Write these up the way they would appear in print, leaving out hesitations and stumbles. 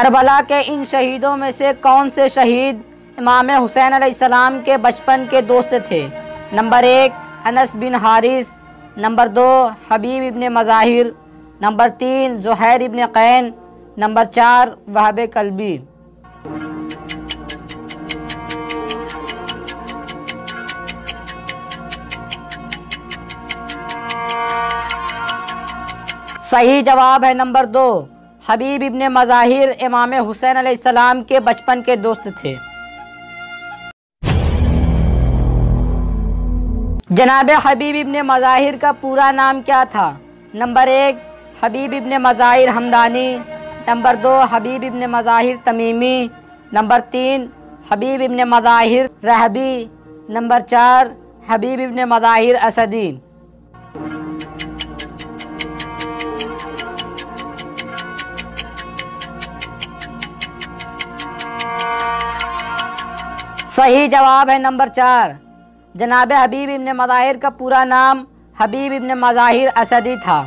Karbala के इन शहीदों में से कौन से शहीद इमाम हुसैन अलैहिस्सलाम के बचपन के दोस्त थे? Number 1 Anas bin Haris, number 2 Habib ibn Mazahir, number 3 Zuhair Ibn can, number 4 Wahab Kalbi. सही जवाब है नंबर 2, हबीब इब्ने मज़ाहिर इमाम हुसैन अलैहिस्सलाम के बचपन के दोस्त थे। जनाब हबीब इब्ने मज़ाहिर का पूरा नाम क्या था? नंबर 1 हबीब ibn Mazahir Hamdani, number 2 Habib ibn Mazahir तमीमी, number 3 हबीब इब्ने मज़ाहिर रहबी, नंबर 4 हबीब इब्ने मज़ाहिर असदी। सही जवाब है नंबर 4, जनाब हबीब इब्ने मज़ाहिर का पूरा नाम हबीब इब्ने मज़ाहिर असदी था।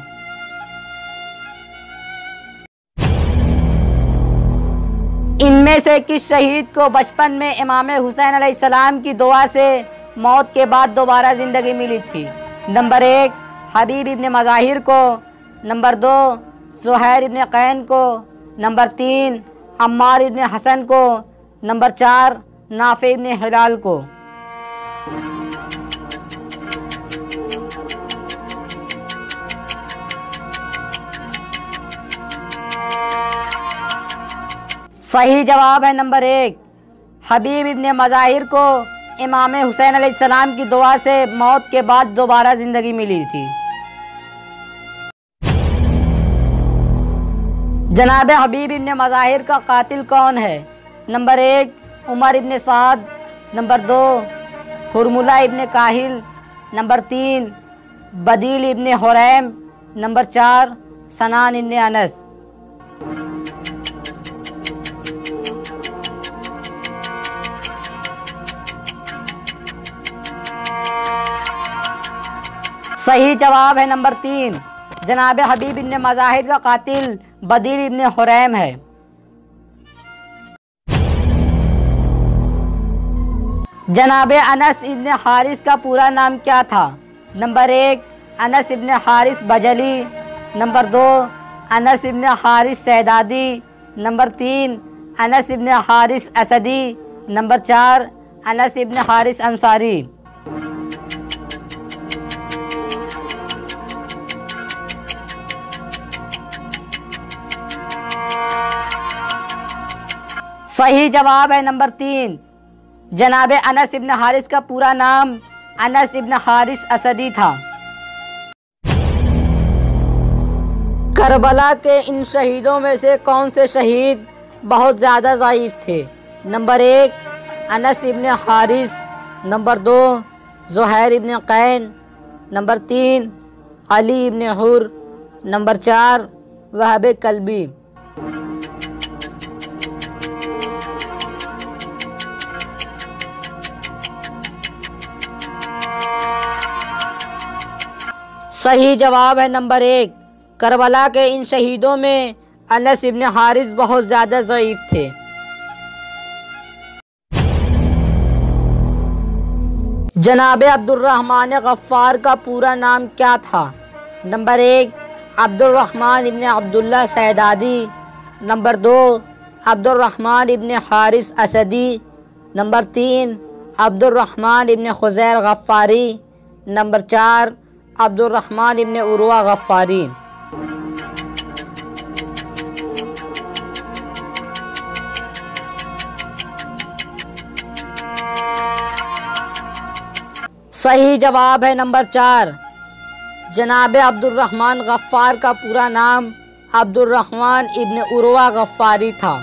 इनमें से किस शहीद को बचपन में इमाम हुसैन अलैहिस्सलाम की दुआ से मौत के बाद दोबारा ज़िंदगी मिली थी? नंबर 1 हबीब इब्ने मज़ाहिर को, नंबर 2 ज़ुहैर इब्ने कैन को, नंबर 3 अम्मार इब्ने हसन को, नंबर 4 नाफे इब्ने हिलाल को। सही जवाब है नंबर 1, हबीब इब्ने मज़ाहिर को इमाम हुसैन अलैहिस्सलाम की दुआ से मौत के बाद दोबारा ज़िंदगी मिली थी। जनाब हबीब इब्ने मज़ाहिर का कातिल कौन है? नंबर 1 उमर इब्ने साद, नंबर 2 हुरमुला इब्ने काहिल, नंबर 3 बदील इब्ने हुरैम, नंबर 4 सनान इब्ने अनस। सही जवाब है नंबर 3, जनाब हबीब इब्ने मज़ाहिर का कातिल बदील इब्ने हुरैम है। जनाब अनस इब्ने हारिस का पूरा नाम क्या था? नंबर 1 अनस इब्ने हारिस बजली, number 2 Anas ibne Haris सैदादी, number 3 Anas ibne Haris असदी, number 4 Anas ibne Haris Ansari. सही जवाब है नंबर 3, जनाब अनस इब्ने हारिस का पूरा नाम अनस इब्ने हारिस असदी था। करबला के इन शहीदों में से कौन से शहीद बहुत ज़्यादा ज़ईफ़ थे? Number 1 Anas ibne Haris, number 2 Zuhair Ibn can, number 3 Ali ibne Hur, number 4 Wahab Kalbi. सही जवाब है नंबर 1, करबला के इन शहीदों में अनस इब्ने हारिस बहुत ज़्यादा ज़ईफ़ थे। जनाब अब्दुर्रहमान गफ्फार का पूरा नाम क्या था? नंबर 1 अब्दुर्रहमान इब्ने अब्दुल्ला सैदादी, नंबर 2 अब्दुर्रहमान इब्ने हारिस असदी, नंबर 3 अब्दुर्रहमान इब्ने खुज़ैर गफ्फारी, नंबर 4 अब्दुर्रहमान इब्ने उरवा गफ्फारी। सही जवाब है नंबर 4, जनाब अब्दुर्रहमान गफ्फार का पूरा नाम अब्दुर्रहमान इब्ने उरवा गफ्फारी था।